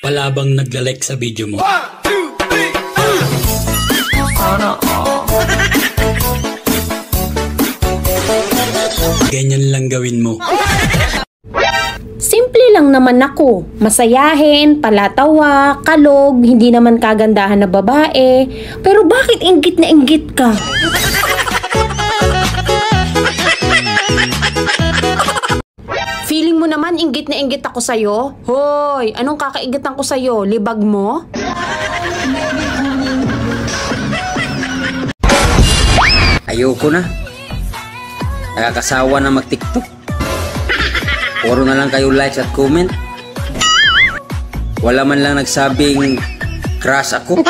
Wala bang nagla-like sa video mo? Ganyan lang gawin mo. Simple lang naman ako. Masayahin, palatawa, kalog, hindi naman kagandahan na babae. Pero bakit inggit na inggit ka? Feeling mo naman inggit na inggit ako sa'yo? Hoy, anong kakaingitan ko sa'yo? Libag mo? Ayoko na. Nakakasawa na mag-TikTok. Puro na lang kayo likes at comment. Wala man lang nagsabing crush ako.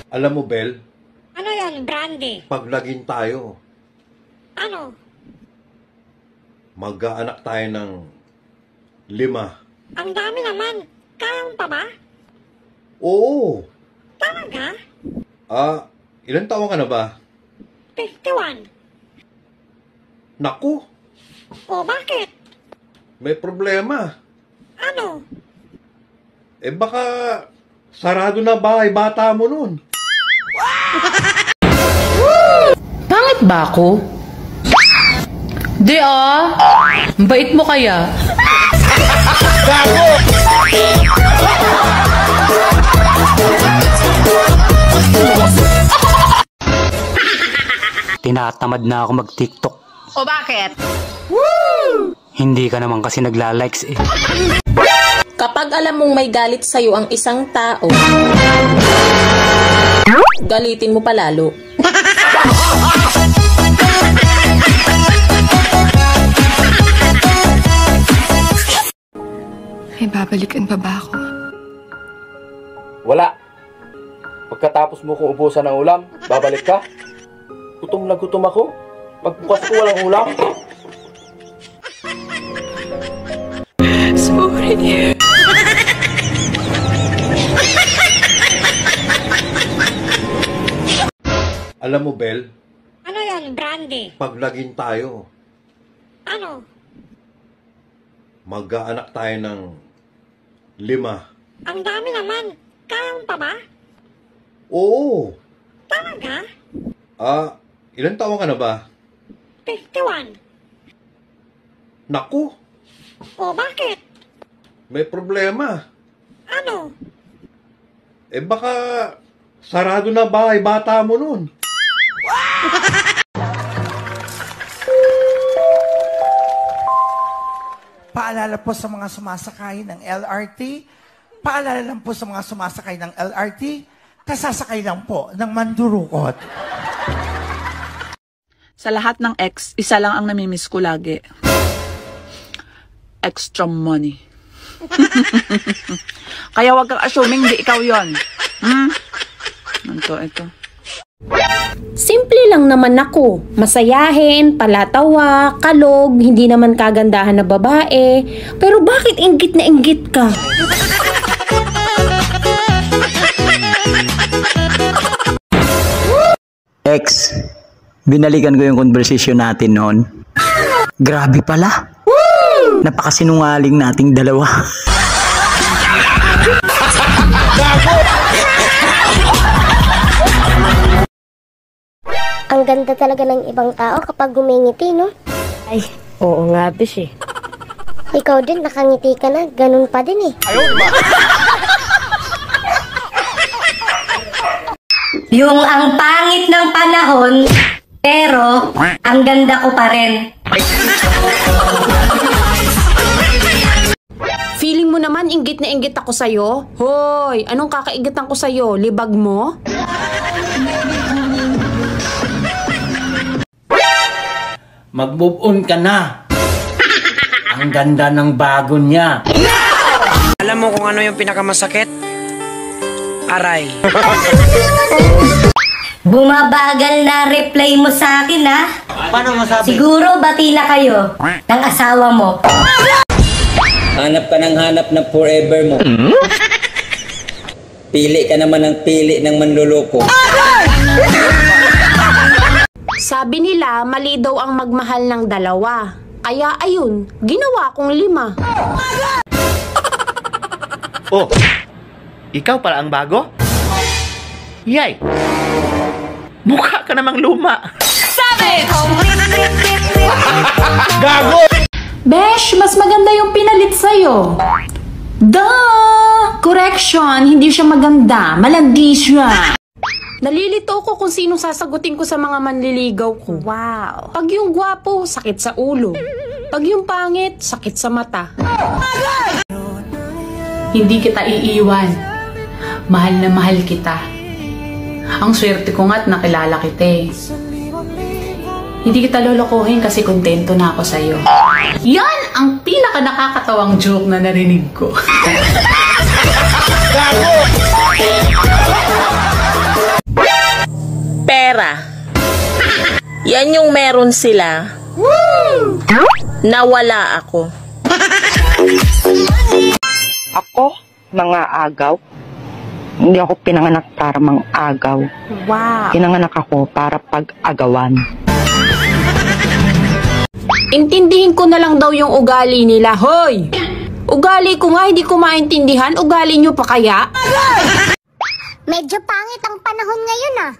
Alam mo, Bel? Ano yan, Brandy? Paglagin tayo, Ano? mag-aanak tayo ng 5. Ang dami naman. Kaya mo pa ba? Oo. Talaga? Ilan taon ka na ba? 51. Naku, O bakit? may problema. Ano? Baka sarado na bahay bata mo nun. Pangit ba ako? Di bait mo kaya? Tinatamad na ako mag-TikTok. O bakit? Hindi ka naman kasi nagla-likes eh. Kapag alam mong may galit sa'yo ang isang tao, galitin mo palalo. May babalikan pa ba ako? Wala. Pagkatapos mo kong ubusan ng ulam, babalik ka? Gutom na gutom ako. Magbukas ko walang ulam. Sorry. Alam mo, Bel? Ano yan, Brandy? Paglagin tayo, Ano? mag-aanak tayo ng 5. Ang dami naman. Kaya mo pa ba? Oo. Talaga? Ilan taon ka na ba? 51. Naku, O bakit? may problema. Ano? Baka sarado na bahay bata mo nun. Paalala po sa mga sumasakay ng LRT. Paalala lang po sa mga sumasakay ng LRT. Kasasakay lang po ng mandurukot. Sa lahat ng ex, isa lang ang namimiss ko lagi. Extra money. Kaya wag kang assuming di ikaw yon. Ito. Simple lang naman ako. Masayahin, palatawa, kalog, hindi naman kagandahan na babae. Pero bakit inggit na inggit ka? Ex, binalikan ko yung conversation natin noon. Grabe pala. Napakasinungaling nating dalawa. Ang ganda talaga ng ibang tao kapag gumingiti, no? Ay, oo nga, bis eh. Ikaw din, nakangiti ka na. Ganun pa din eh. Yung ang pangit ng panahon, pero ang ganda ko pa rin. Feeling mo naman inggit na inggit ako sa'yo? Hoy, anong kakaingitan ko sa'yo? Libag mo? Mag-move on ka na. Ang ganda ng bago niya. Alam mo kung ano yung pinakamasakit? Aray. Bumabagal na reply mo sa akin, ha? Paano masabi? Siguro bati na kayo ng asawa mo. Hanap ka ng hanap ng forever mo. Pili ka naman ng pili ng manluloko. Sabi nila, mali daw ang magmahal ng dalawa. Kaya ayun, ginawa kong 5. Oh, ikaw pala ang bago? Yay! Mukha ka namang luma. Gago! Besh, mas maganda yung pinalit sa'yo. Duh! Correction, hindi siya maganda. Malandi siya. Nalilito ko kung sino sasagutin ko sa mga manliligaw ko. Wow. Pag yung gwapo, sakit sa ulo. Pag yung pangit, sakit sa mata. Hindi kita iiwan. Mahal na mahal kita. Ang swerte ko nga't nakilala kita eh. Hindi kita lolokohin kasi kontento na ako sa'yo. Yan ang pinaka nakakatawang joke na narinig ko. Pera. Yan yung meron sila. Nawala ako. Ako, mga agaw. Hindi ako pinanganak para mang-agaw. Wow. Pinanganak ako para pag-agawan. Intindihin ko na lang daw yung ugali nila. Hoy! Ugali ko nga, hindi ko maintindihan. Ugali nyo pa kaya? Medyo pangit ang panahon ngayon ah.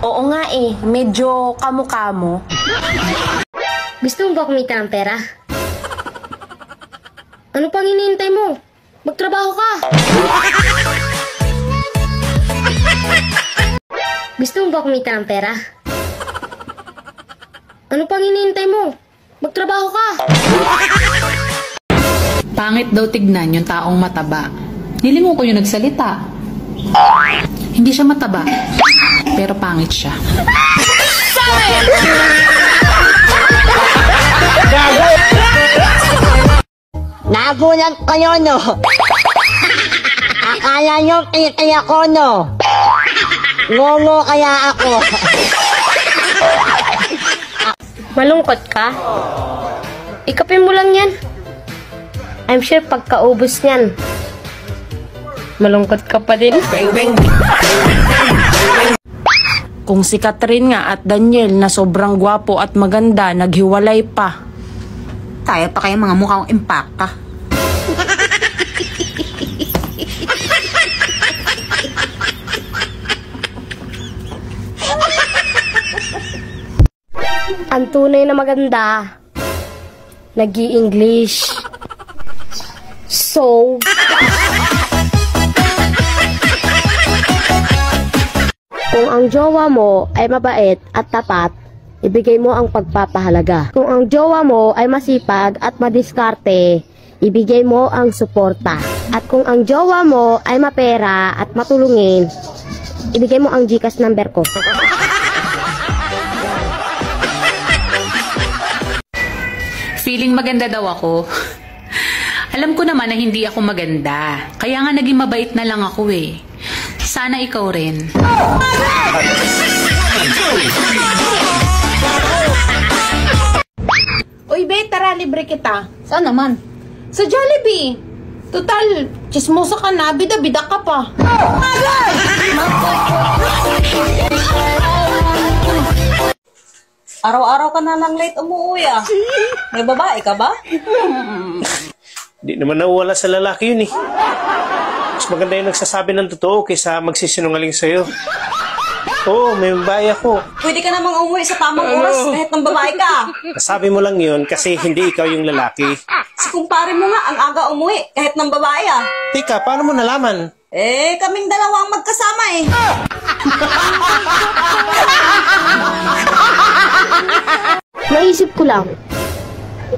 Oo nga eh, medyo kamo-kamo. Gusto mo ba kumita ng pera? Ano pang hinihintay mo? Magtrabaho ka! Gusto mo ba kumita ng pera? Ano pang hinihintay mo? Magtrabaho ka! Pangit daw tignan yung taong mataba. Nilingon ko yung nagsalita. Hindi siya mataba, pero pangit siya. Nagulat kayo, no? Akala nyo titi ako, no? Ngongo kaya ako. Malungkot ka? Ikapin mo lang yan. I'm sure pagkaubos niyan, malungkot ka pa din. Kung si Catherine nga at Daniel na sobrang gwapo at maganda, naghiwalay pa. Tayo pa kayo mga mukhang impaka. Ang tunay na maganda, nag-i-English. So, kung ang jowa mo ay mabait at tapat, ibigay mo ang pagpapahalaga. Kung ang jowa mo ay masipag at madiskarte, ibigay mo ang suporta. At kung ang jowa mo ay mapera at matulungin, ibigay mo ang GCash number ko. Feeling maganda daw ako. Alam ko naman na hindi ako maganda. Kaya nga naging mabait na lang ako eh. Sana ikaw rin. Uy, be, tara, libre kita. Saan naman? Sa Jollibee. Total, chismosa ka na, bida-bida ka pa. Araw-araw ka na lang late umuwi ah. May babae ka ba? Di naman nawala sa lalaki yun eh. Mas maganda yung nagsasabi ng totoo kaysa magsisinungaling sa'yo. Oo, may babae ako. Pwede ka namang umuwi sa tamang oras kahit ng babae ka. Nasabi mo lang yun kasi hindi ikaw yung lalaki. Si kumpare mo nga ang aga umuwi kahit ng babae ah. Tika, paano mo nalaman? Eh, kaming dalawa ang magkasama eh. Naisip ko lang,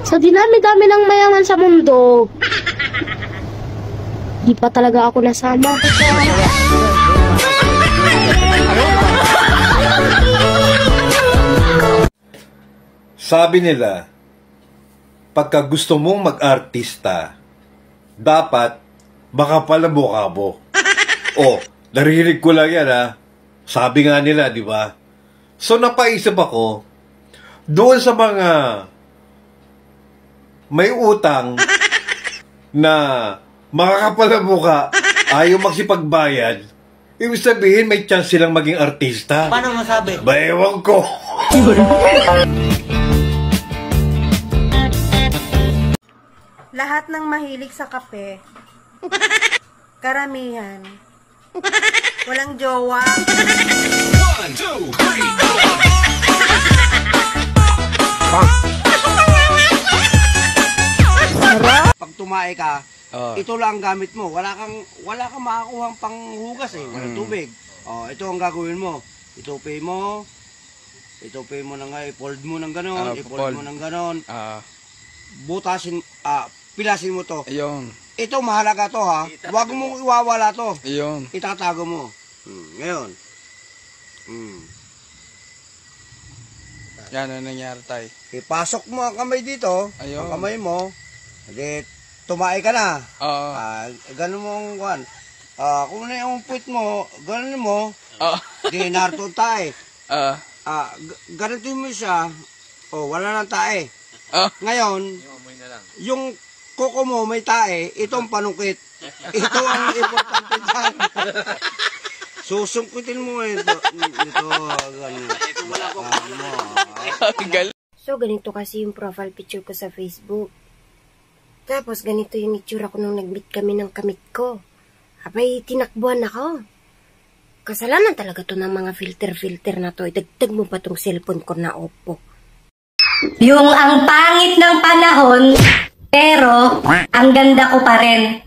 sa dinami-dami ng mayaman sa mundo, di pa talaga ako nasama. Sabi nila, pagka gusto mong mag-artista, dapat makapal ang mukha mo. Oh, narinig ko lang yan ha. Sabi nga nila, di ba? So napaisip ako, doon sa mga may utang na makakapal ang mukha, ayaw magsipagbayad, ibig sabihin may chance silang maging artista. Paano masabi? Ba, ewan ko. Lahat ng mahilig sa kape, karamihan, walang jowa. 1, 2, 3, Pag tumae ka, ito lang ang gamit mo. Wala kang makakuhang panghugas eh. Walang tubig. Ito ang gagawin mo. Itupi mo na nga, i-fold mo ng ganon, i-fold mo ng ganon. Butasin, pilasin mo to. Ayun. Ito mahalaga to ha. Huwag mong iwawala to. Ayun. Itatago mo. Ngayon. Yan ang nangyari tayo. Ipasok mo ang kamay dito. Ayun. Ang kamay mo. Hindi, tumae ka na. Oo. Ganun mo ang kwan. Kung na yung puwit mo, ganun mo. Di narto tae. Ganito mo siya. Wala nang tae. Ngayon, yung kuko mo may tae, itong panungkit. Ito ang importante dyan. Susungkitin mo ito. So, ganito kasi yung profile picture ko sa Facebook. Tapos, ganito yung itsura ko nung nag-meet kami ng kamit ko. Abay, tinakbuhan ako. Kasalanan talaga to ng mga filter na to. Idagdag mo pa tong cellphone ko na Oppo. Yung ang pangit ng panahon, pero ang ganda ko pa rin.